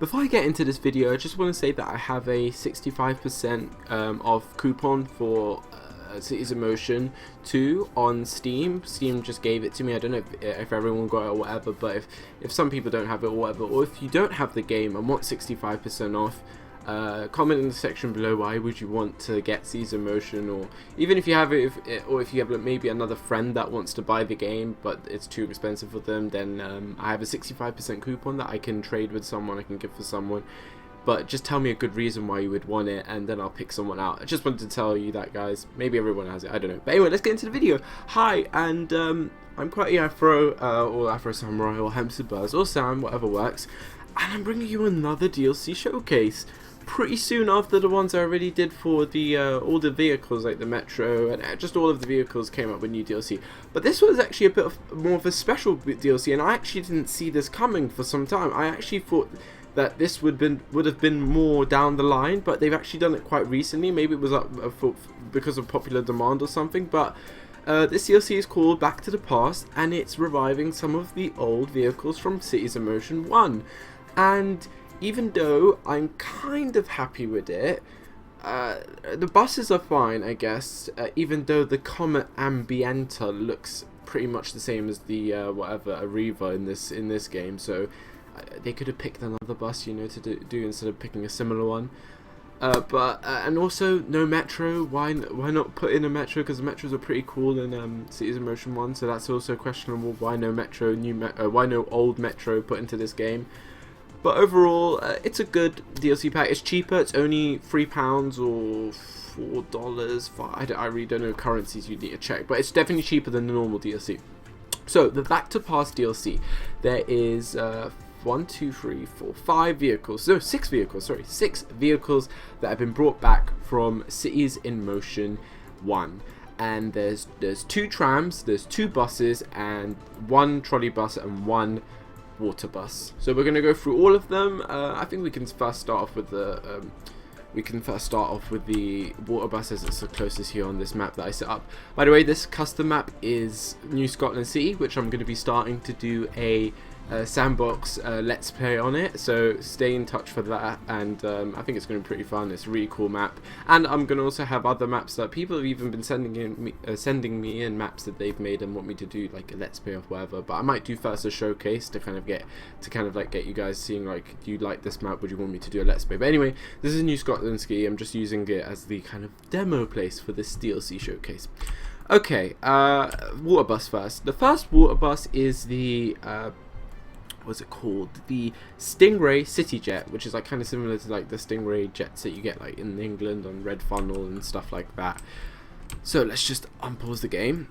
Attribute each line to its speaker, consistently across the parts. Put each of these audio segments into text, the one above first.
Speaker 1: Before I get into this video, I just want to say that I have a 65% off coupon for Cities of Motion 2 on Steam. Steam just gave it to me. I don't know if everyone got it or whatever, but if some people don't have it or whatever, or if you don't have the game and want 65% off, comment in the section below why would you want to get Cities of Motion, or even if you have it, or if you have maybe another friend that wants to buy the game but it's too expensive for them, then I have a 65% coupon that I can trade with someone, I can give for someone. But just tell me a good reason why you would want it, and then I'll pick someone out. I just wanted to tell you that, guys. Maybe everyone has it, I don't know. But anyway, let's get into the video. Hi, and I'm Qwerty Afro, or Afro Samurai, or Hamster Buzz, or Sam, whatever works. And I'm bringing you another DLC showcase. Pretty soon after the ones I already did for the all the vehicles, like the Metro, and just all of the vehicles came up with new DLC. But this was actually a bit more of a special DLC, and I actually didn't see this coming for some time. I actually thought that this would have been more down the line, but they've actually done it quite recently. Maybe it was up because of popular demand or something. But this DLC is called Back to the Past, and it's reviving some of the old vehicles from Cities of Motion 1. And even though I'm kind of happy with it, the buses are fine, I guess, even though the Comet Ambienta looks pretty much the same as the whatever Arriva in this game, so they could have picked another bus, you know, to do instead of picking a similar one. And also no Metro. Why not put in a Metro? Because the Metros are pretty cool in Cities of Motion 1, so that's also questionable. Why no Metro? Why no old Metro put into this game? But overall, it's a good DLC pack. It's cheaper. It's only £3 or $4. I really don't know currencies. You need to check, but it's definitely cheaper than the normal DLC. So the Back to Past DLC, there is 5 vehicles. No, 6 vehicles. Sorry, 6 vehicles that have been brought back from Cities in Motion 1. And there's 2 trams, there's 2 buses, and 1 trolley bus and 1 water bus. So we're going to go through all of them. I think we can first start off with the water bus, as it's the closest here on this map that I set up. By the way, this custom map is New Scotland City, which I'm going to be starting to do a sandbox let's play on it, so stay in touch for that. And I think it's going to be pretty fun. It's a really cool map, and I'm going to also have other maps that people have even been sending me in maps that they've made and want me to do like a let's play or whatever. But I might do first a showcase to kind of get you guys seeing, like, do you like this map, would you want me to do a let's play? But anyway, this is New Scotland Ski. I'm just using it as the kind of demo place for this DLC showcase. Okay, water bus first. The first water bus is the what's it called? The Stingray City Jet, which is like kind of similar to like the Stingray jets that you get like in England on Red Funnel and stuff like that. So let's just unpause the game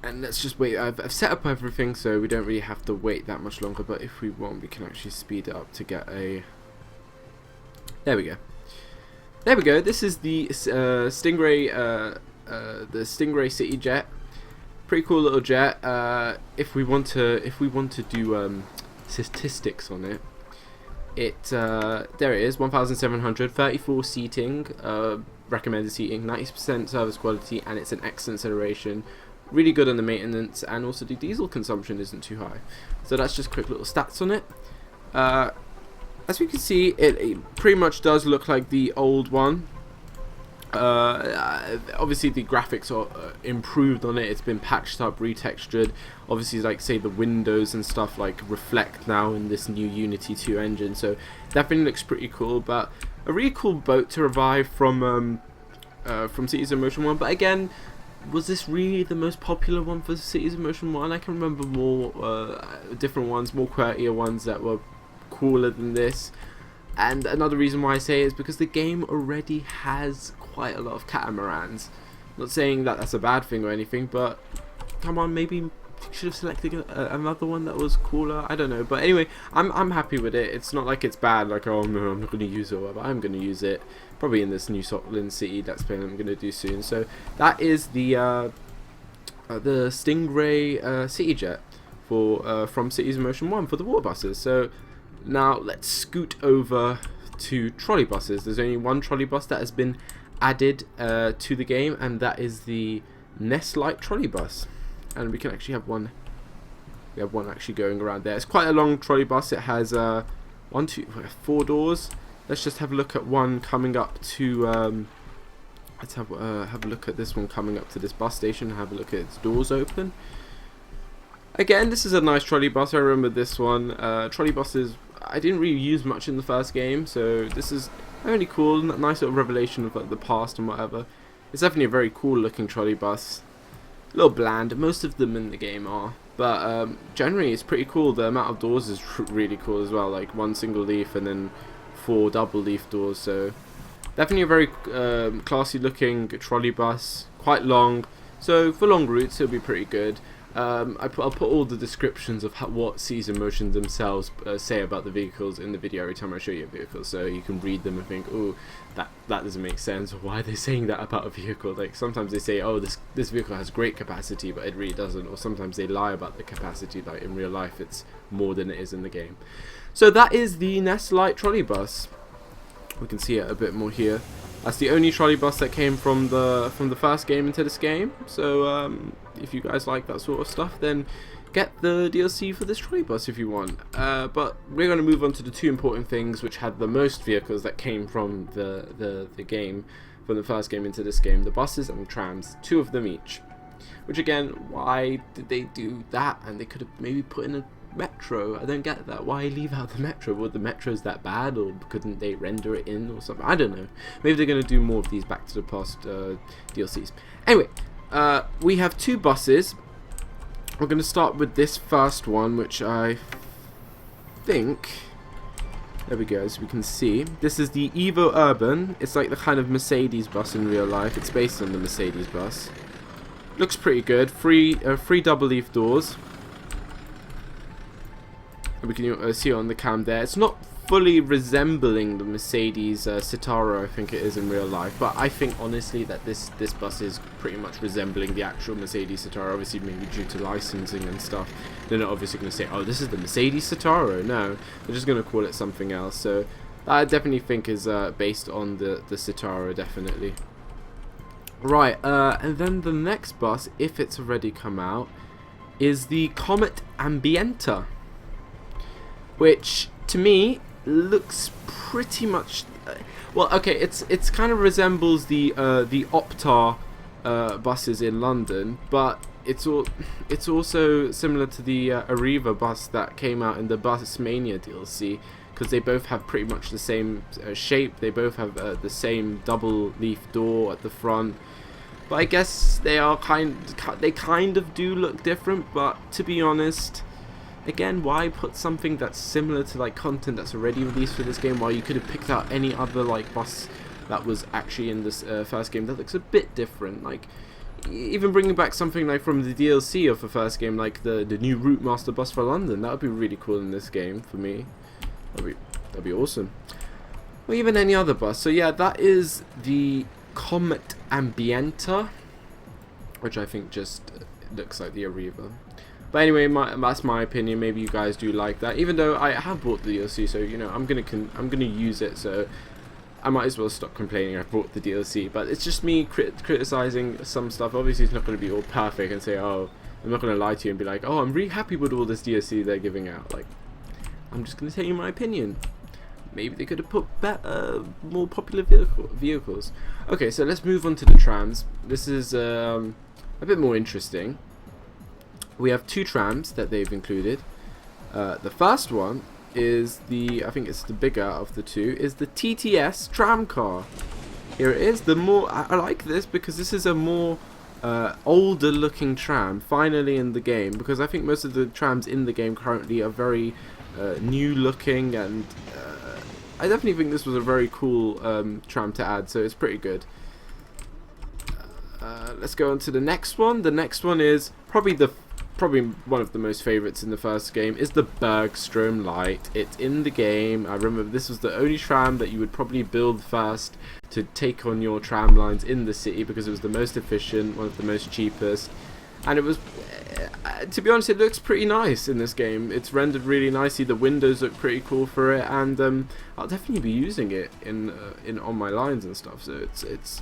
Speaker 1: and let's just wait. I've set up everything, so we don't really have to wait that much longer, but if we want, we can actually speed it up to get a... There we go. There we go. This is the Stingray City Jet. Pretty cool little jet. If we want to do statistics on it, there it is, 1,734 seating, recommended seating, 90% service quality, and it's an excellent acceleration. Really good on the maintenance, and also the diesel consumption isn't too high. So that's just quick little stats on it. As we can see, it pretty much does look like the old one. Obviously the graphics are improved on it. It's been patched up, retextured. Obviously, like, say the windows and stuff like reflect now in this new Unity 2 engine, so definitely looks pretty cool. But a really cool boat to revive from Cities of Motion 1. But again, was this really the most popular one for Cities of Motion 1? I can remember more different ones, more quirkier ones that were cooler than this. And another reason why I say it is because the game already has quite a lot of catamarans. Not saying that that's a bad thing or anything, but come on, maybe you should have selected another one that was cooler. I don't know, but anyway, I'm happy with it. It's not like it's bad, like, oh no, I'm not going to use it or whatever. I'm going to use it probably in this New Scotland City let's play I'm going to do soon. So that is the Stingray City Jet for from Cities of Motion 1 for the water buses. So now let's scoot over to trolley buses. There's only one trolley bus that has been added to the game, and that is the Nest Light trolley bus. And we can actually have one We have one actually going around there. It's quite a long trolley bus. It has 4 doors. Let's just have a look at one coming up to let's have a look at this one coming up to this bus station. Have a look at its doors open. Again, this is a nice trolley bus. I remember this one. Trolley buses I didn't really use much in the first game, so this is really cool. Nice little revelation of like, the past and whatever. It's definitely a very cool looking trolley bus. A little bland. Most of them in the game are. But generally it's pretty cool. The amount of doors is really cool as well. Like 1 single leaf and then 4 double leaf doors. So definitely a very classy looking trolley bus. Quite long. So for long routes it'll be pretty good. I'll put all the descriptions of what Season Motion themselves say about the vehicles in the video every time I show you a vehicle, so you can read them and think, oh, that doesn't make sense, or why are they saying that about a vehicle? Like sometimes they say, oh, this vehicle has great capacity, but it really doesn't, or sometimes they lie about the capacity, like in real life it's more than it is in the game. So that is the Nest Light trolley bus. We can see it a bit more here. That's the only trolley bus that came from the first game into this game. So if you guys like that sort of stuff, then get the DLC for this trolley bus if you want. But we're going to move on to the 2 important things which had the most vehicles that came from the game, from the first game into this game: the buses and the trams, 2 of them each. Which again, why did they do that? And they could have maybe put in a metro. I don't get that. Why leave out the metro? Were the metros that bad, or couldn't they render it in or something? I don't know. Maybe they're going to do more of these Back to the Past DLCs. Anyway, we have 2 buses. We're going to start with this first one, which I think, there we go, as we can see, this is the Evo Urban. It's like the kind of Mercedes bus in real life. It's based on the Mercedes bus. Looks pretty good. 3 double leaf doors. We can see it on the cam there. It's not fully resembling the Mercedes Citaro, I think it is in real life, but I think honestly that this bus is pretty much resembling the actual Mercedes Citaro. Obviously maybe due to licensing and stuff, they're not obviously going to say, oh, this is the Mercedes Citaro. No, they're just going to call it something else. So I definitely think is based on the Citaro, definitely. Right, and then the next bus, if it's already come out, is the Comet Ambienta, which to me looks pretty much well, okay, it's kind of resembles the Optar buses in London, but it's also similar to the Arriva bus that came out in the Bus Mania DLC, because they both have pretty much the same shape. They both have the same double leaf door at the front, but I guess they kind of do look different. But to be honest, again, why put something that's similar to like content that's already released for this game, while you could have picked out any other like bus that was actually in this first game that looks a bit different? Like even bringing back something like from the DLC of the first game, like the new Route Master bus for London. That would be really cool in this game for me. That'd be awesome. Or even any other bus. So yeah, that is the Comet Ambienta, which I think just looks like the Arriva. But anyway, that's my opinion. Maybe you guys do like that. Even though I have bought the DLC, so you know I'm gonna use it. So I might as well stop complaining I bought the DLC. But it's just me criticizing some stuff. Obviously, it's not gonna be all perfect and say, oh, I'm not gonna lie to you and be like, oh, I'm really happy with all this DLC they're giving out. Like, I'm just gonna tell you my opinion. Maybe they could have put better, more popular vehicles. Okay, so let's move on to the trams. This is a bit more interesting. We have 2 trams that they've included. The first one is I think it's the bigger of the 2, is the TTS tram car. Here it is. I like this because this is a more older looking tram finally in the game, because I think most of the trams in the game currently are very new looking, and I definitely think this was a very cool tram to add, so it's pretty good. Let's go on to the next one. The next one is probably one of the most favorites in the first game, is the Bergstrom Light. It's in the game. I remember this was the only tram that you would probably build first to take on your tram lines in the city, because it was the most efficient, one of the most cheapest, and it was, to be honest, it looks pretty nice in this game. It's rendered really nicely. The windows look pretty cool for it, and I'll definitely be using it on my lines and stuff. So it's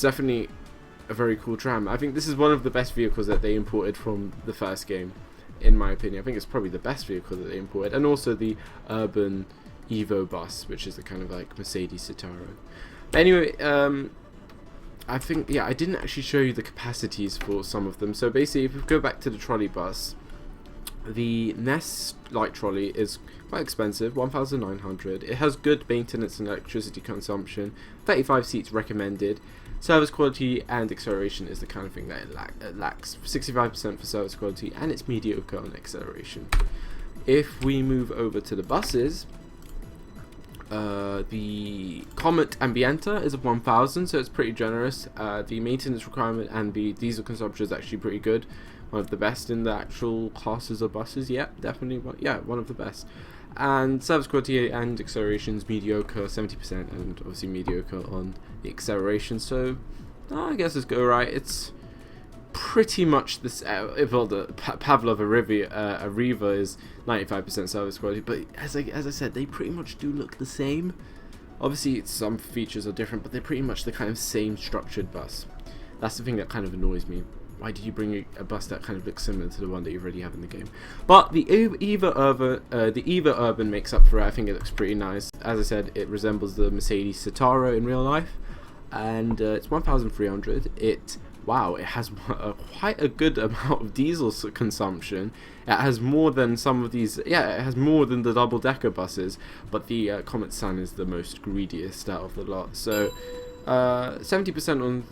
Speaker 1: definitely a very cool tram. I think this is one of the best vehicles that they imported from the first game. in my opinion. I think it's probably the best vehicle that they imported, and also the Urban Evo bus, which is the kind of like Mercedes Citaro. But anyway, I think, yeah, I didn't actually show you the capacities for some of them. So basically, if we go back to the trolley bus, the Nest light trolley is quite expensive, 1,900. It has good maintenance and electricity consumption, 35 seats recommended. Service quality and acceleration is the kind of thing that it lacks. 65% for service quality, and it's mediocre on acceleration. If we move over to the buses, the Comet Ambienta is of 1,000, so it's pretty generous. The maintenance requirement and the diesel consumption is actually pretty good. One of the best in the actual classes of buses. Yeah, definitely. One of the best. And service quality and acceleration is mediocre, 70%, and obviously mediocre on the acceleration. So I guess it's go right. It's pretty much this. Well, the Pavlov Arriva is 95% service quality, but as I said, they pretty much do look the same. Obviously, some features are different, but they're pretty much the kind of same structured bus. That's the thing that kind of annoys me. Why did you bring a bus that kind of looks similar to the one that you already have in the game? But the Eva Urban makes up for it. I think it looks pretty nice. As I said, it resembles the Mercedes Citaro in real life, and it's 1,300. It has quite a good amount of diesel consumption. It has more than some of these. Yeah, it has more than the double-decker buses. But the Comet Sun is the most greediest out of the lot. So 70% on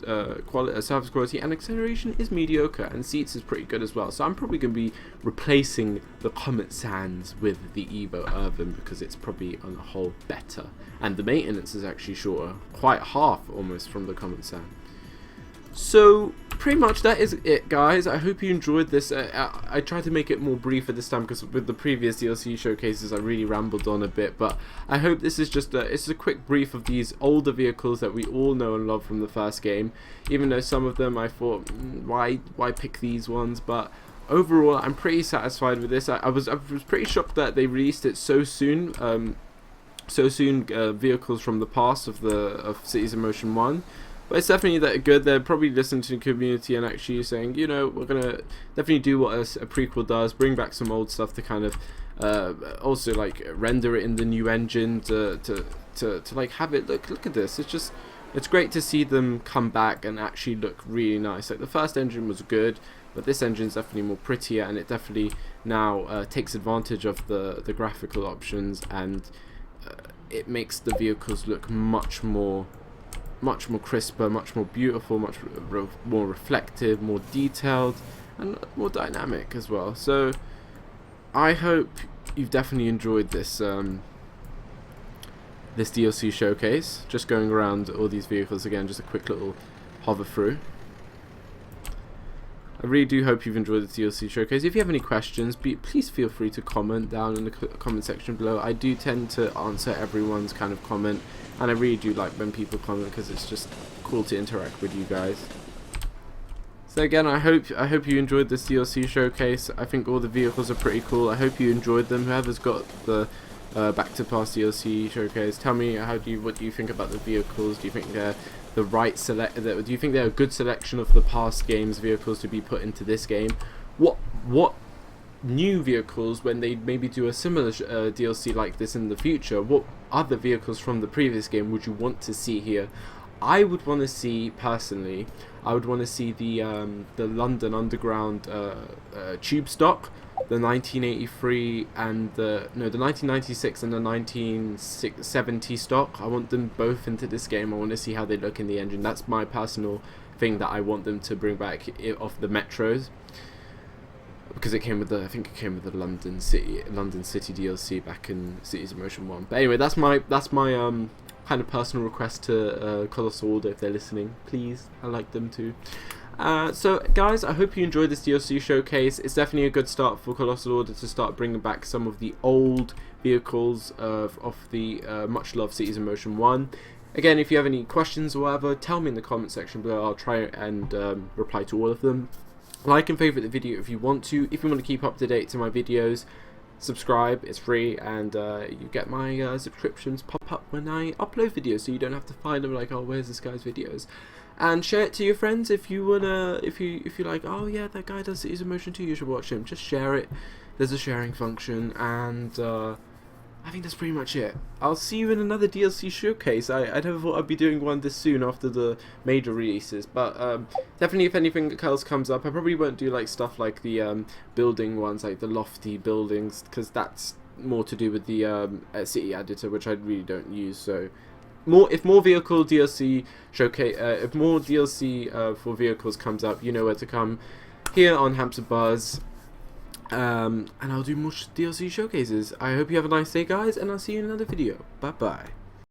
Speaker 1: service quality, and acceleration is mediocre, and seats is pretty good as well. So I'm probably going to be replacing the Comet Sans with the Evo Urban because it's probably on the whole better, and the maintenance is actually shorter, quite half almost from the Comet Sans. So pretty much that is it, guys. I hope you enjoyed this. I tried to make it more briefer this time because with the previous DLC showcases I really rambled on a bit, but I hope this is just it's a quick brief of these older vehicles that we all know and love from the first game, even though some of them I thought why pick these ones, but overall I'm pretty satisfied with this. I was pretty shocked that they released it so soon. Vehicles from the past of Cities in Motion 1. But it's definitely that good. They're probably listening to the community and actually saying, you know, we're gonna definitely do what a prequel does, bring back some old stuff to kind of also like render it in the new engine to like have it look at this. It's great to see them come back and actually look really nice. Like the first engine was good, but this engine's definitely more prettier, and it definitely now takes advantage of the graphical options, and it makes the vehicles look much more crisper, much more beautiful, much more reflective, more detailed, and more dynamic as well. So I hope you've definitely enjoyed this this DLC showcase. Just going around all these vehicles again, just a quick little hover through. I really do hope you've enjoyed the DLC showcase. If you have any questions, please feel free to comment down in the comment section below. I do tend to answer everyone's kind of comment, and I really do like when people comment because it's just cool to interact with you guys. So again, I hope you enjoyed this DLC showcase. I think all the vehicles are pretty cool. I hope you enjoyed them. Whoever's got the Back to Past DLC showcase, tell me what do you think about the vehicles? Do you think they're the right do you think they're a good selection of the past games vehicles to be put into this game? What new vehicles, when they maybe do a similar DLC like this in the future, what other vehicles from the previous game would you want to see here? I would want to see, personally, the London Underground tube stock, the 1983 and the 1996 and the 1970 stock. I want them both into this game. I want to see how they look in the engine. That's my personal thing that I want them to bring back off the metros, because I think it came with the London City DLC back in Cities in Motion 1. But anyway, that's my kind of personal request to Colossal Order, if they're listening. Please, I like them too. So guys, I hope you enjoyed this DLC showcase. It's definitely a good start for Colossal Order to start bringing back some of the old vehicles of the much loved Cities in Motion 1. Again, if you have any questions or whatever, tell me in the comment section below. I'll try and reply to all of them. Like and favourite the video if you want to. If you want to keep up to date to my videos, subscribe, it's free, and you get my subscriptions pop up when I upload videos, so you don't have to find them like, oh, where's this guy's videos. and share it to your friends if you wanna. If you like, oh yeah, that guy does Cities in Motion too, you should watch him. Just share it. There's a sharing function, and I think that's pretty much it. I'll see you in another DLC showcase. I never thought I'd be doing one this soon after the major releases, but definitely if anything else comes up, I probably won't do like stuff like the building ones, like the lofty buildings, because that's more to do with the city editor, which I really don't use. So if more vehicle DLC showcase, if more DLC for vehicles comes up, you know where to come, here on Hamster Buzz. And I'll do more DLC showcases. I hope you have a nice day, guys, and I'll see you in another video. Bye bye.